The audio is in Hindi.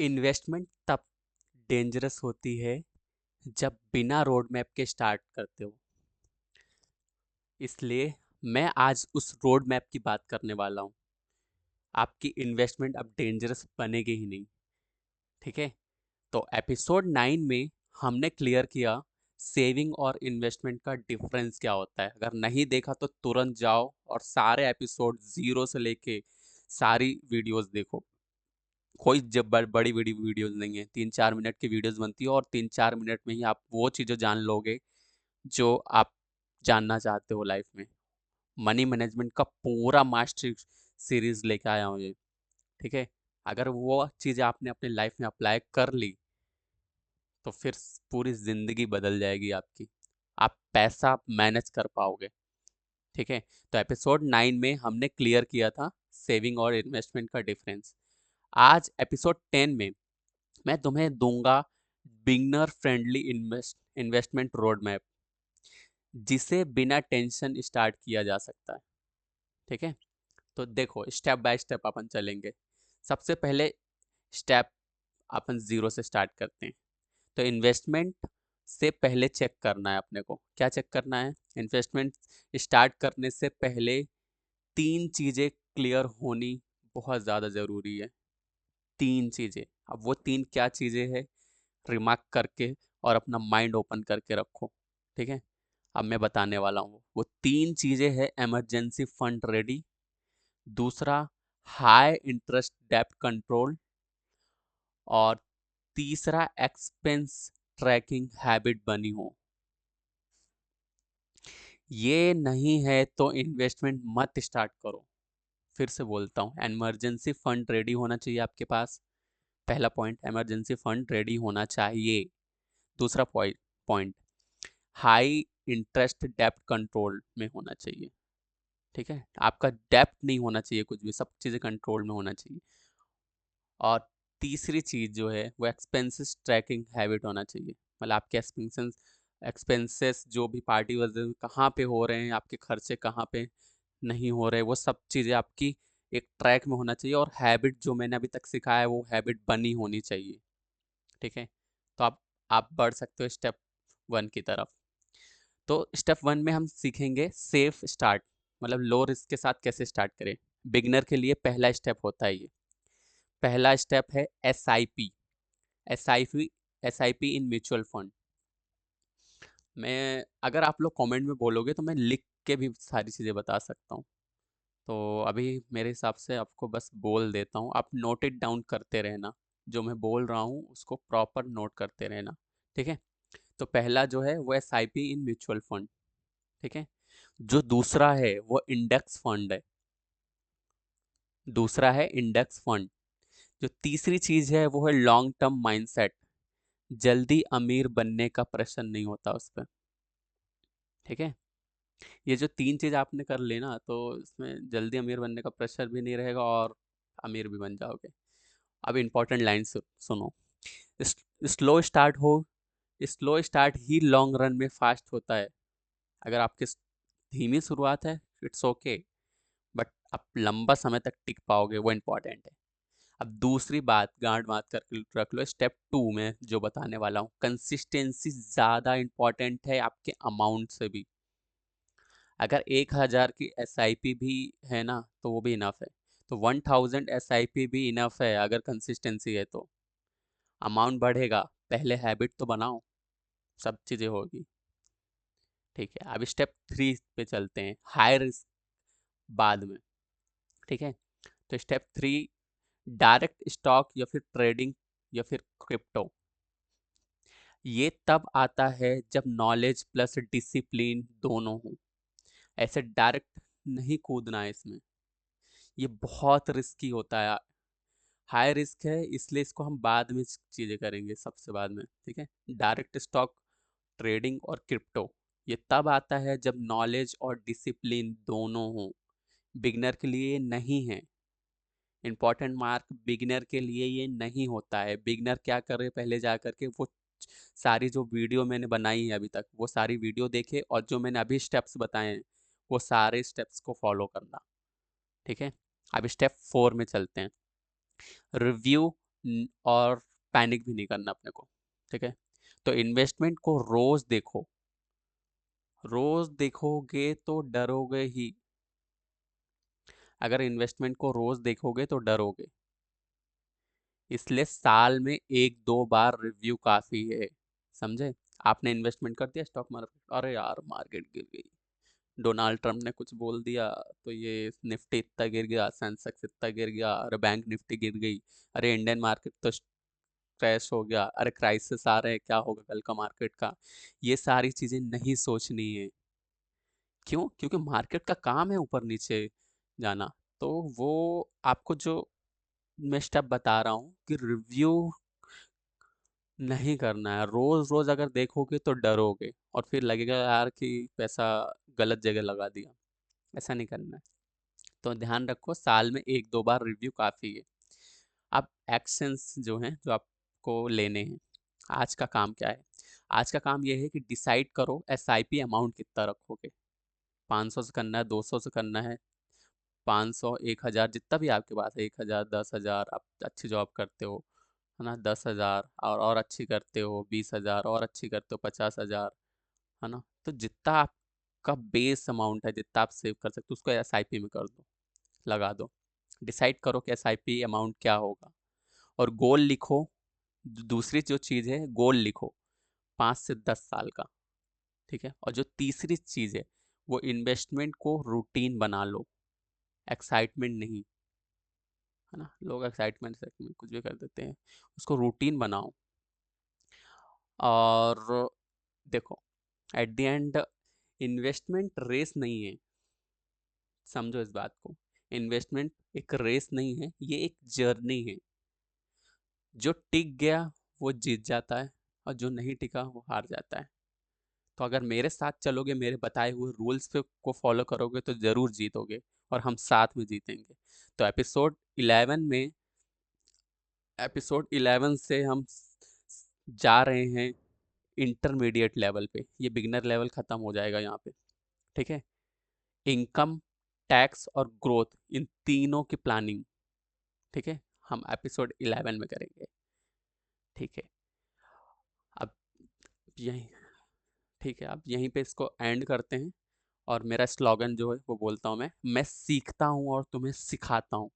इन्वेस्टमेंट तब डेंजरस होती है जब बिना रोड मैप के स्टार्ट करते हो। इसलिए मैं आज उस रोड मैप की बात करने वाला हूँ। आपकी इन्वेस्टमेंट अब डेंजरस बनेगी ही नहीं। ठीक है। तो एपिसोड 9 में हमने क्लियर किया सेविंग और इन्वेस्टमेंट का डिफरेंस क्या होता है। अगर नहीं देखा तो तुरंत जाओ और सारे एपिसोड जीरो से लेके सारी वीडियोस देखो। कोई जब बड़ी बड़ी वीडियोस नहीं है, 3-4 मिनट की वीडियोस बनती है और 3-4 मिनट में ही आप वो चीज़ें जान लोगे जो आप जानना चाहते हो लाइफ में। मनी मैनेजमेंट का पूरा मास्टर सीरीज लेके आया हूँ ये। ठीक है। अगर वो चीज़ें आपने अपनी लाइफ में अप्लाई कर ली तो फिर पूरी ज़िंदगी बदल जाएगी आपकी। आप पैसा मैनेज कर पाओगे। ठीक है। तो एपिसोड 9 में हमने क्लियर किया था सेविंग और इन्वेस्टमेंट का डिफरेंस। आज एपिसोड 10 में मैं तुम्हें दूंगा beginner friendly investment road map, जिसे बिना टेंशन स्टार्ट किया जा सकता है। ठीक है। तो देखो स्टेप बाय स्टेप अपन चलेंगे। सबसे पहले स्टेप अपन जीरो से स्टार्ट करते हैं। तो इन्वेस्टमेंट से पहले चेक करना है अपने को। क्या चेक करना है? इन्वेस्टमेंट स्टार्ट करने से पहले तीन चीज़ें क्लियर होनी बहुत ज़्यादा ज़रूरी है। तीन चीज़ें। अब वो तीन क्या चीज़ें हैं, रिमार्क करके और अपना माइंड ओपन करके रखो। ठीक है। अब मैं बताने वाला हूँ। वो तीन चीज़ें हैं: इमरजेंसी फंड रेडी, दूसरा हाई इंटरेस्ट डेब्ट कंट्रोल, और तीसरा एक्सपेंस ट्रैकिंग हैबिट बनी हो। ये नहीं है तो इन्वेस्टमेंट मत स्टार्ट करो। फिर से बोलता हूँ, इमरजेंसी फंड रेडी होना चाहिए आपके पास। पहला पॉइंट, इमरजेंसी फंड रेडी होना चाहिए। दूसरा पॉइंट, हाई इंटरेस्ट डेब्ट कंट्रोल में होना चाहिए। ठीक है। आपका डेब्ट नहीं होना चाहिए, कुछ भी, सब चीज़ें कंट्रोल में होना चाहिए। और तीसरी चीज़ जो है वो एक्सपेंसेस ट्रैकिंग हैबिट होना चाहिए। मतलब आपके एक्सपेंसेस जो भी पार्टी वजह कहाँ पे हो रहे हैं, आपके खर्चे कहाँ पे नहीं हो रहे, वो सब चीज़ें आपकी एक ट्रैक में होना चाहिए। और हैबिट जो मैंने अभी तक सिखाया है वो हैबिट बनी होनी चाहिए। ठीक है। तो आप बढ़ सकते हो स्टेप 1 की तरफ। तो स्टेप 1 में हम सीखेंगे सेफ स्टार्ट, मतलब लो रिस्क के साथ कैसे स्टार्ट करें। बिगनर के लिए पहला स्टेप होता है ये। पहला स्टेप है SIP। SIP SIP in mutual fund. मैं, अगर आप लोग कमेंट में बोलोगे तो मैं लिख के भी सारी चीज़ें बता सकता हूँ। तो अभी मेरे हिसाब से आपको बस बोल देता हूँ, आप नोट इट डाउन करते रहना। जो मैं बोल रहा हूँ उसको प्रॉपर नोट करते रहना। ठीक है। तो पहला जो है वो SIP इन म्यूचुअल फंड। ठीक है। जो दूसरा है वो इंडेक्स फंड है। दूसरा है इंडेक्स फंड। जो तीसरी चीज है वो है लॉन्ग टर्म माइंडसेट। जल्दी अमीर बनने का प्रश्न नहीं होता उस पर। ठीक है। ये जो तीन चीज आपने कर ली ना, तो इसमें जल्दी अमीर बनने का प्रेशर भी नहीं रहेगा और अमीर भी बन जाओगे। अब इंपॉर्टेंट लाइन सुनो। स्लो स्टार्ट हो, स्लो स्टार्ट ही लॉन्ग रन में फास्ट होता है। अगर आपकी धीमी शुरुआत है, इट्स ओके, बट आप लंबा समय तक टिक पाओगे, वो इम्पोर्टेंट है। अब दूसरी बात गांड बात करके रख लो, स्टेप 2 में जो बताने वाला हूँ, कंसिस्टेंसी ज़्यादा इम्पोर्टेंट है आपके अमाउंट से भी। अगर 1,000 की SIP भी है ना तो वो भी इनफ है। तो 1,000 SIP भी इनफ है अगर कंसिस्टेंसी है तो। अमाउंट बढ़ेगा, पहले हैबिट तो बनाओ, सब चीज़ें होगी। ठीक है। अब स्टेप 3 पे चलते हैं, हाई रिस्क बाद में। ठीक है। तो स्टेप 3, डायरेक्ट स्टॉक या फिर ट्रेडिंग या फिर क्रिप्टो। ये तब आता है जब नॉलेज प्लस डिसिप्लिन दोनों हो। ऐसे डायरेक्ट नहीं कूदना है इसमें, ये बहुत रिस्की होता है। हाई रिस्क है, इसलिए इसको हम बाद में चीज़ें करेंगे, सबसे बाद में। ठीक है। डायरेक्ट स्टॉक, ट्रेडिंग और क्रिप्टो, ये तब आता है जब नॉलेज और डिसिप्लिन दोनों हो। बिगनर के लिए ये नहीं है। इंपॉर्टेंट मार्क, बिगिनर के लिए ये नहीं होता है। बिगिनर क्या करे, पहले जा करके वो सारी जो वीडियो मैंने बनाई है अभी तक, वो सारी वीडियो देखे और जो मैंने अभी स्टेप्स बताए हैं वो सारे स्टेप्स को फॉलो करना। ठीक है। अब स्टेप 4 में चलते हैं, रिव्यू और पैनिक भी नहीं करना अपने को। ठीक है, तो इन्वेस्टमेंट को रोज देखो, रोज देखोगे तो डरोगे ही। अगर इन्वेस्टमेंट को रोज देखोगे तो डरोगे, इसलिए साल में एक दो बार रिव्यू काफी है। समझे? आपने इन्वेस्टमेंट कर दिया स्टॉक मार्केट, अरे यार मार्केट गिर गई, डोनाल्ड ट्रम्प ने कुछ बोल दिया तो ये निफ्टी इतना गिर गया, सेंसेक्स इतना गिर गया, अरे बैंक निफ्टी गिर गई, अरे इंडियन मार्केट तो क्रैश हो गया, अरे क्राइसिस आ रहे हैं, क्या होगा कल का मार्केट का। ये सारी चीजें नहीं सोचनी है। क्यों? क्योंकि मार्केट का काम है ऊपर नीचे जाना। तो वो आपको जो मैं स्टेप बता रहा हूँ कि रिव्यू नहीं करना है। रोज रोज अगर देखोगे तो डरोगे और फिर लगेगा यार कि पैसा गलत जगह लगा दिया। ऐसा नहीं करना है। तो ध्यान रखो, साल में एक दो बार रिव्यू काफ़ी है। अब एक्शंस जो हैं जो आपको लेने हैं, आज का काम क्या है? आज का काम ये है कि डिसाइड करो एसआईपी अमाउंट कितना रखोगे। 500 से करना है, 200 से करना है, 500, 1000, जितना भी आपके पास है, 1000, 10,000, आप अच्छी जॉब करते हो, है ना, 10,000, और अच्छी करते हो 20,000, और अच्छी करते हो 50,000, है ना। तो जितना आपका बेस अमाउंट है, जितना आप सेव कर सकते हो, उसको एसआईपी में कर दो, लगा दो। डिसाइड करो कि एसआईपी अमाउंट क्या होगा, और गोल लिखो। दूसरी जो चीज़ है, गोल लिखो 5 से 10 साल का। ठीक है, और जो तीसरी चीज़ है, वो इन्वेस्टमेंट को रूटीन बना लो, एक्साइटमेंट नहीं। है ना, लोग एक्साइटमेंट से कुछ भी कर देते हैं, उसको रूटीन बनाओ। और देखो, at the end investment race नहीं है, समझो इस बात को। इन्वेस्टमेंट एक रेस नहीं है, ये एक जर्नी है। जो टिक गया वो जीत जाता है, और जो नहीं टिका वो हार जाता है। तो अगर मेरे साथ चलोगे, मेरे बताए हुए रूल्स पे को फॉलो करोगे, तो ज़रूर जीतोगे, और हम साथ में जीतेंगे। तो एपिसोड 11 से हम जा रहे हैं इंटरमीडिएट लेवल पे। ये बिगनर लेवल ख़त्म हो जाएगा यहाँ पे। ठीक है, इनकम, टैक्स और ग्रोथ, इन तीनों की प्लानिंग। ठीक है, हम एपिसोड 11 में करेंगे। ठीक है, अब यही ठीक है, अब यहीं पे इसको एंड करते हैं। और मेरा स्लोगन जो है वो बोलता हूँ मैं सीखता हूँ और तुम्हें सिखाता हूँ।